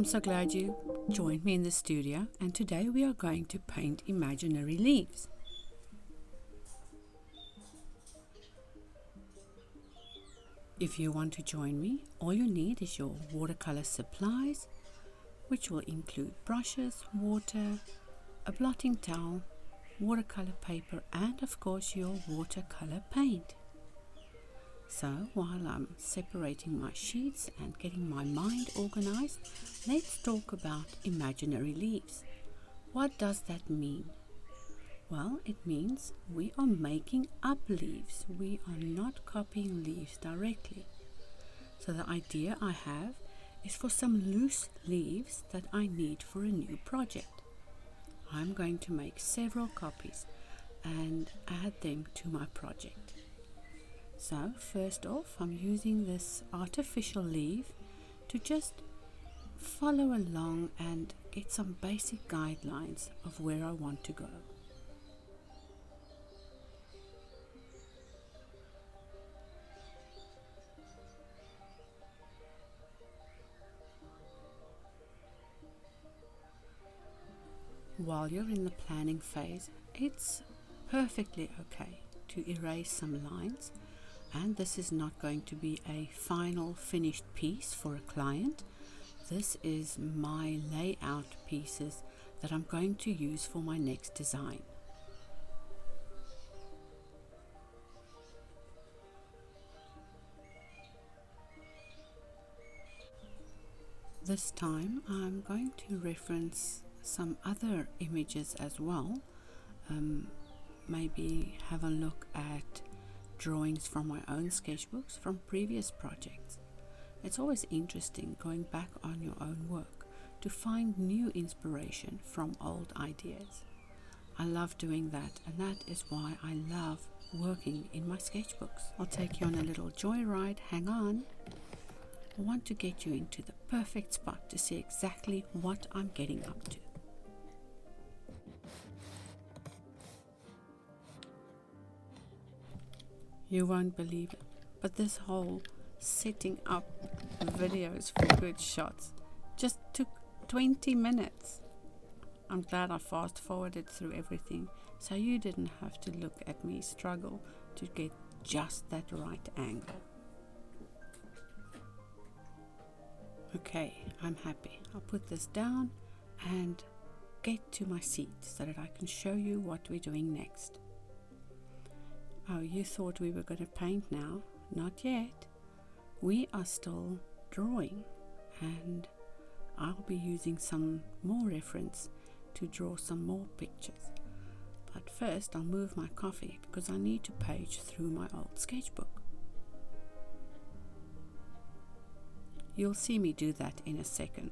I'm so glad you joined me in the studio, and today we are going to paint imaginary leaves. If you want to join me, all you need is your watercolor supplies, which will include brushes, water, a blotting towel, watercolor paper, and of course your watercolor paint. So while I'm separating my sheets and getting my mind organized, let's talk about imaginary leaves. What does that mean? Well, it means we are making up leaves. We are not copying leaves directly. So the idea I have is for some loose leaves that I need for a new project. I'm going to make several copies and add them to my project. So first off, I'm using this artificial leaf to just follow along and get some basic guidelines of where I want to go. While you're in the planning phase, it's perfectly okay to erase some lines. And this is not going to be a final finished piece for a client. This is my layout pieces that I'm going to use for my next design. This time I'm going to reference some other images as well. Maybe have a look at drawings from my own sketchbooks from previous projects. It's always interesting going back on your own work to find new inspiration from old ideas. I love doing that, and that is why I love working in my sketchbooks. I'll take you on a little joyride. Hang on. I want to get you into the perfect spot to see exactly what I'm getting up to. You won't believe it, but this whole setting up videos for good shots just took 20 minutes. I'm glad I fast forwarded through everything so you didn't have to look at me struggle to get just that right angle. Okay, I'm happy. I'll put this down and get to my seat so that I can show you what we're doing next. Oh, you thought we were going to paint now? Not yet. We are still drawing, and I'll be using some more reference to draw some more pictures. But first I'll move my coffee because I need to page through my old sketchbook. You'll see me do that in a second.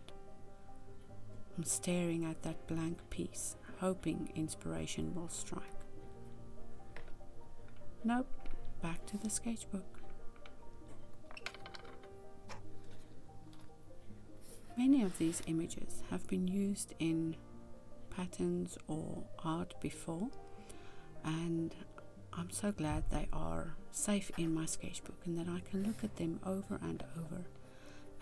I'm staring at that blank piece, hoping inspiration will strike. Nope, back to the sketchbook. Many of these images have been used in patterns or art before, and I'm so glad they are safe in my sketchbook and that I can look at them over and over.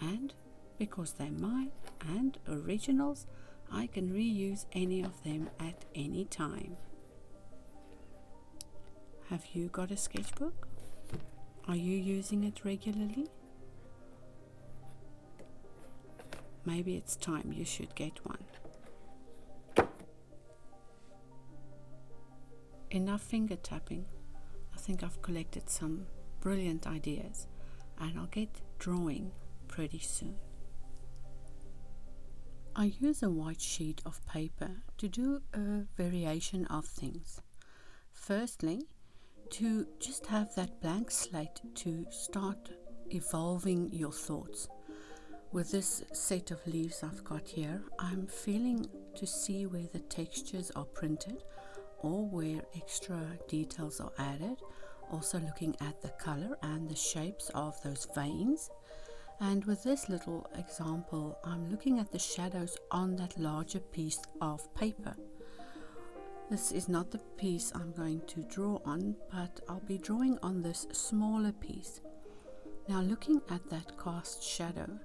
And because they're mine and originals, I can reuse any of them at any time. Have you got a sketchbook? Are you using it regularly? Maybe it's time you should get one. Enough finger tapping. I think I've collected some brilliant ideas, and I'll get drawing pretty soon. I use a white sheet of paper to do a variation of things. Firstly, to just have that blank slate to start evolving your thoughts. With this set of leaves I've got here, I'm feeling to see where the textures are printed or where extra details are added. Also looking at the color and the shapes of those veins. And with this little example, I'm looking at the shadows on that larger piece of paper. This is not the piece I'm going to draw on, but I'll be drawing on this smaller piece. Now looking at that cast shadow,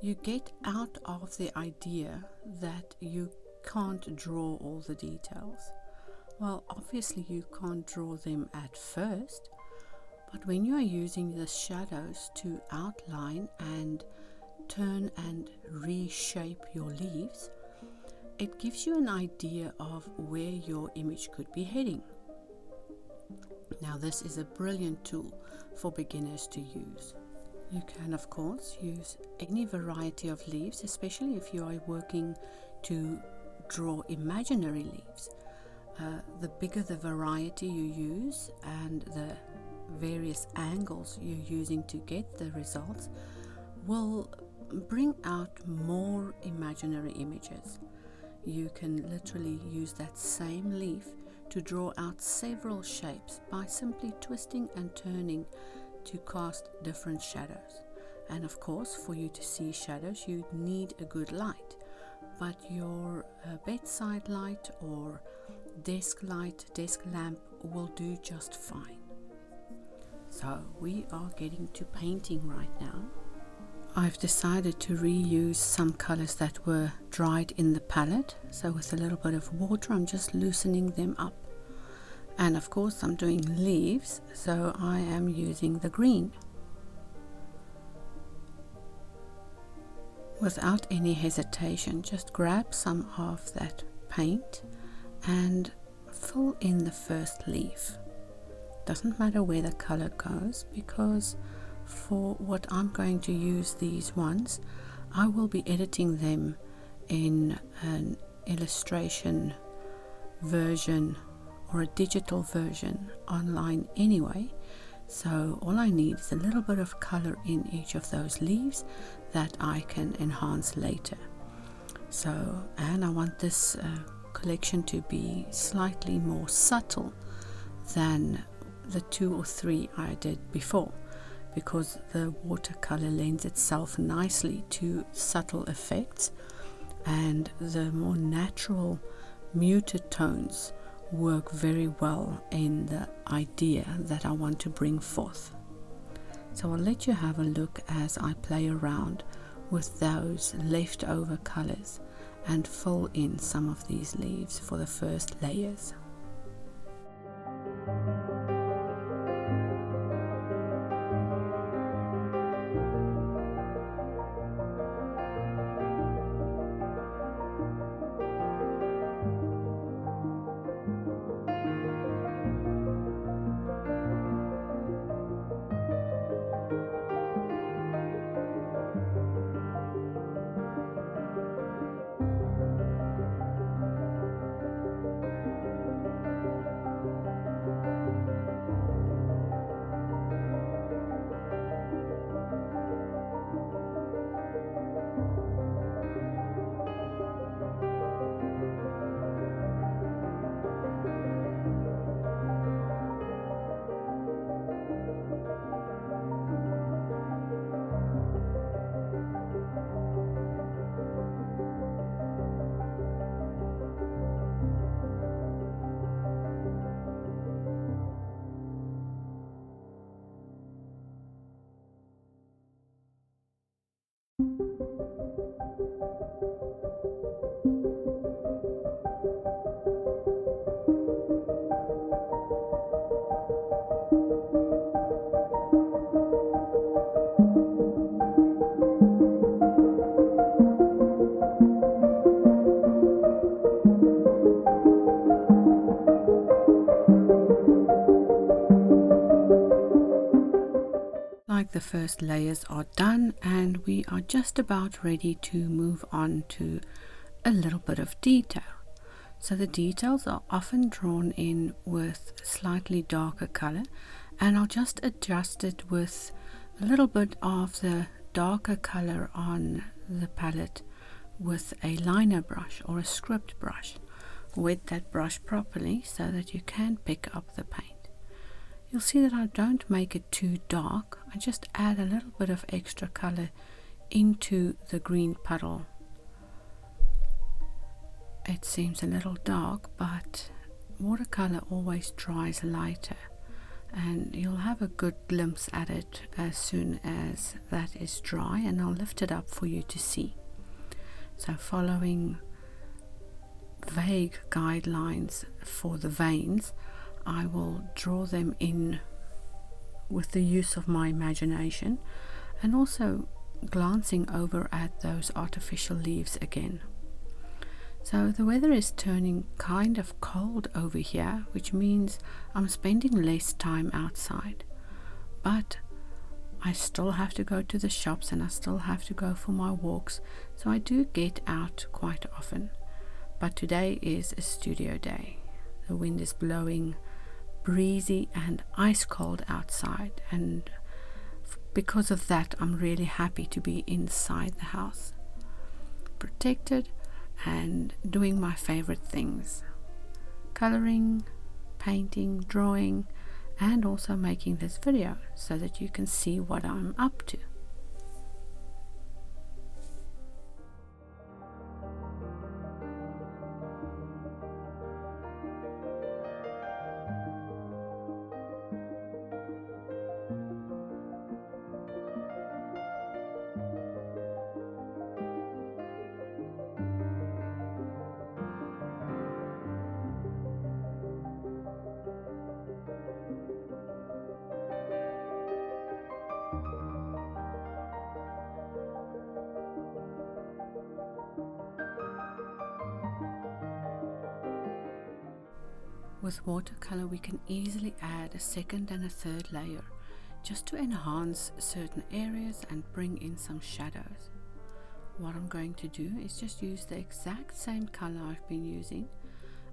you get out of the idea that you can't draw all the details. Well, obviously you can't draw them at first, but when you are using the shadows to outline and turn and reshape your leaves, it gives you an idea of where your image could be heading. Now, this is a brilliant tool for beginners to use. You can, of course, use any variety of leaves, especially if you are working to draw imaginary leaves. The bigger the variety you use and the various angles you're using to get the results will bring out more imaginary images. You can literally use that same leaf to draw out several shapes by simply twisting and turning to cast different shadows. And of course, for you to see shadows, you need a good light, but your bedside light or desk light, desk lamp will do just fine. So we are getting to painting right now. I've decided to reuse some colors that were dried in the palette, so with a little bit of water I'm just loosening them up. And of course I'm doing leaves, so I am using the green. Without any hesitation, just grab some of that paint and fill in the first leaf. Doesn't matter where the color goes, because for what I'm going to use these ones, I will be editing them in an illustration version or a digital version online anyway. So all I need is a little bit of color in each of those leaves that I can enhance later. So, and I want this collection to be slightly more subtle than the 2 or 3 I did before, because the watercolor lends itself nicely to subtle effects, and the more natural muted tones work very well in the idea that I want to bring forth. So I'll let you have a look as I play around with those leftover colors and fill in some of these leaves for the first layers. The first layers are done, and we are just about ready to move on to a little bit of detail. So the details are often drawn in with slightly darker color, and I'll just adjust it with a little bit of the darker color on the palette with a liner brush or a script brush. Wet that brush properly so that you can pick up the paint. You'll see that I don't make it too dark. I just add a little bit of extra color into the green puddle. It seems a little dark, but watercolor always dries lighter, and you'll have a good glimpse at it as soon as that is dry, and I'll lift it up for you to see. So following vague guidelines for the veins, I will draw them in with the use of my imagination, and also glancing over at those artificial leaves again. So the weather is turning kind of cold over here, which means I'm spending less time outside, but I still have to go to the shops and I still have to go for my walks, so I do get out quite often. But today is a studio day. The wind is blowing breezy and ice cold outside, and because of that I'm really happy to be inside the house, protected and doing my favorite things: coloring, painting, drawing, and also making this video so that you can see what I'm up to. With watercolor we can easily add a second and a third layer just to enhance certain areas and bring in some shadows. What I'm going to do is just use the exact same color I've been using,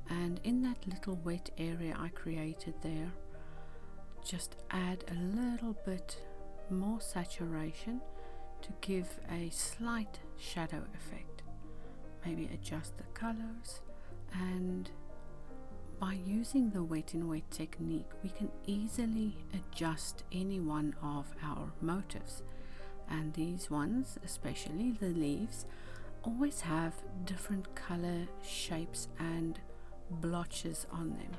and in that little wet area I created there, just add a little bit more saturation to give a slight shadow effect. Maybe adjust the colors, and by using the wet in wet technique we can easily adjust any one of our motifs, and these ones, especially the leaves, always have different color shapes and blotches on them.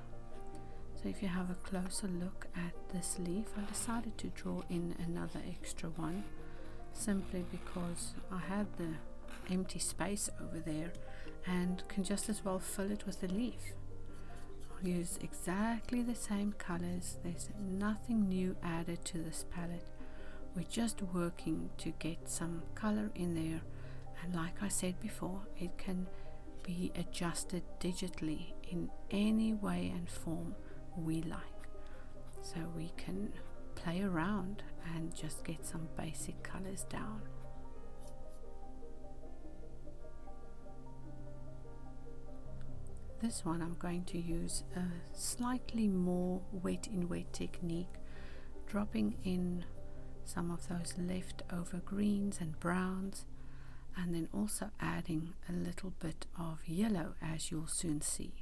So if you have a closer look at this leaf, I decided to draw in another extra one simply because I had the empty space over there and can just as well fill it with the leaf. I'll use exactly the same colors. There's nothing new added to this palette. We're just working to get some color in there, and like I said before, it can be adjusted digitally in any way and form we like, so we can play around and just get some basic colors down. This one I'm going to use a slightly more wet in wet technique, dropping in some of those leftover greens and browns, and then also adding a little bit of yellow, as you'll soon see.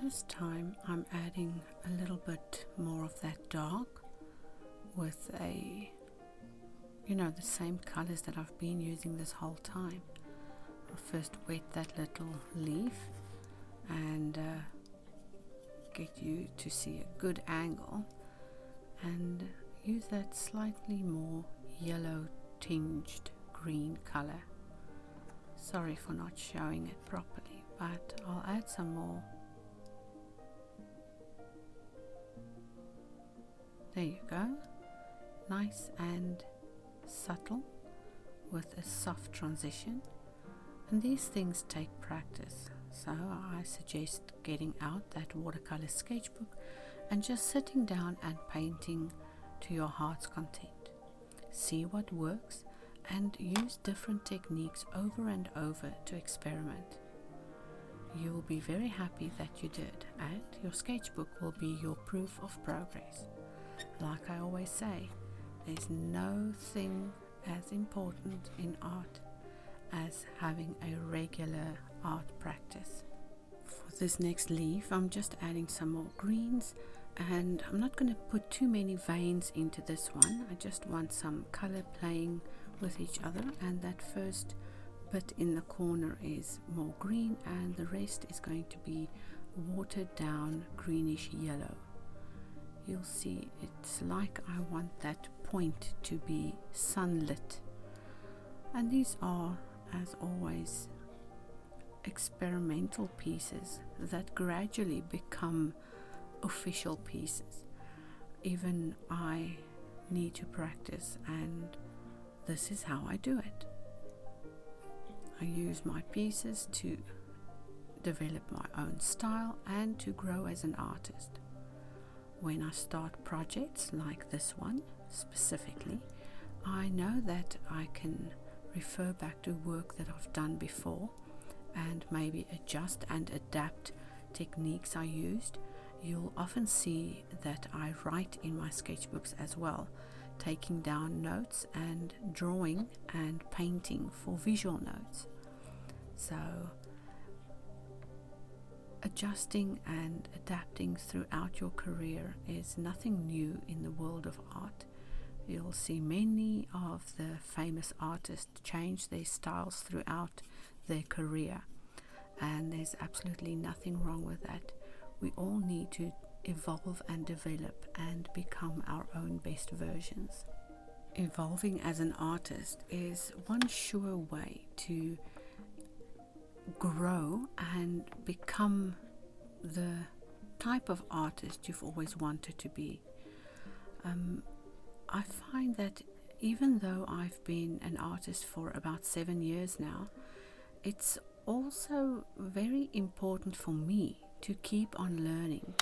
This time I'm adding a little bit more of that dark with a the same colors that I've been using this whole time. I'll first wet that little leaf and get you to see a good angle, and use that slightly more yellow tinged green color. Sorry for not showing it properly, but I'll add some more. There you go. Nice and subtle with a soft transition. And these things take practice. So I suggest getting out that watercolor sketchbook and just sitting down and painting to your heart's content. See what works and use different techniques over and over to experiment. You will be very happy that you did, and your sketchbook will be your proof of progress. Like I always say, there's no thing as important in art as having a regular art practice. For this next leaf, I'm just adding some more greens, and I'm not going to put too many veins into this one. I just want some color playing with each other, and that first bit in the corner is more green and the rest is going to be watered down greenish yellow. You'll see it's like I want that point to be sunlit. And these are, as always, experimental pieces that gradually become official pieces. Even I need to practice, and this is how I do it. I use my pieces to develop my own style and to grow as an artist. When I start projects like this one specifically, I know that I can refer back to work that I've done before and maybe adjust and adapt techniques I used. You'll often see that I write in my sketchbooks as well, taking down notes and drawing and painting for visual notes. So adjusting and adapting throughout your career is nothing new in the world of art. You'll see many of the famous artists change their styles throughout their career, and there's absolutely nothing wrong with that. We all need to evolve and develop and become our own best versions. Evolving as an artist is one sure way to grow and become the type of artist you've always wanted to be. I find that even though I've been an artist for about 7 years now, it's also very important for me to keep on learning.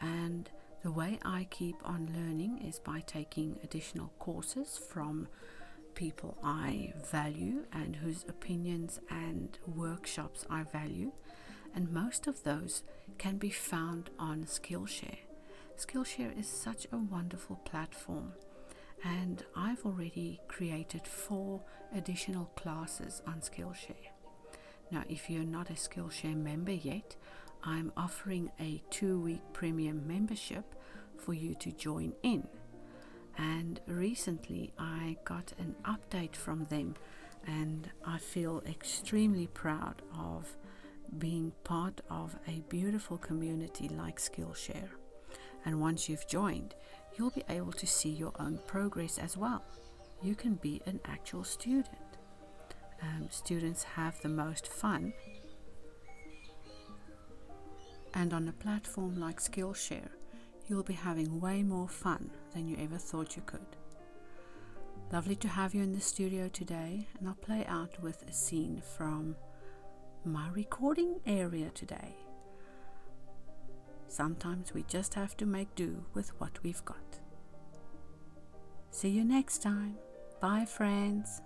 And the way I keep on learning is by taking additional courses from people I value and whose opinions and workshops I value. And most of those can be found on Skillshare. Skillshare is such a wonderful platform, and I've already created 4 additional classes on Skillshare. Now, if you're not a Skillshare member yet, I'm offering a 2-week premium membership for you to join in. And recently I got an update from them, and I feel extremely proud of being part of a beautiful community like Skillshare. And once you've joined, you'll be able to see your own progress as well. You can be an actual student. Students have the most fun, and on a platform like Skillshare, you'll be having way more fun than you ever thought you could. Lovely to have you in the studio today, and I'll play out with a scene from my recording area today. Sometimes we just have to make do with what we've got. See you next time. Bye, friends.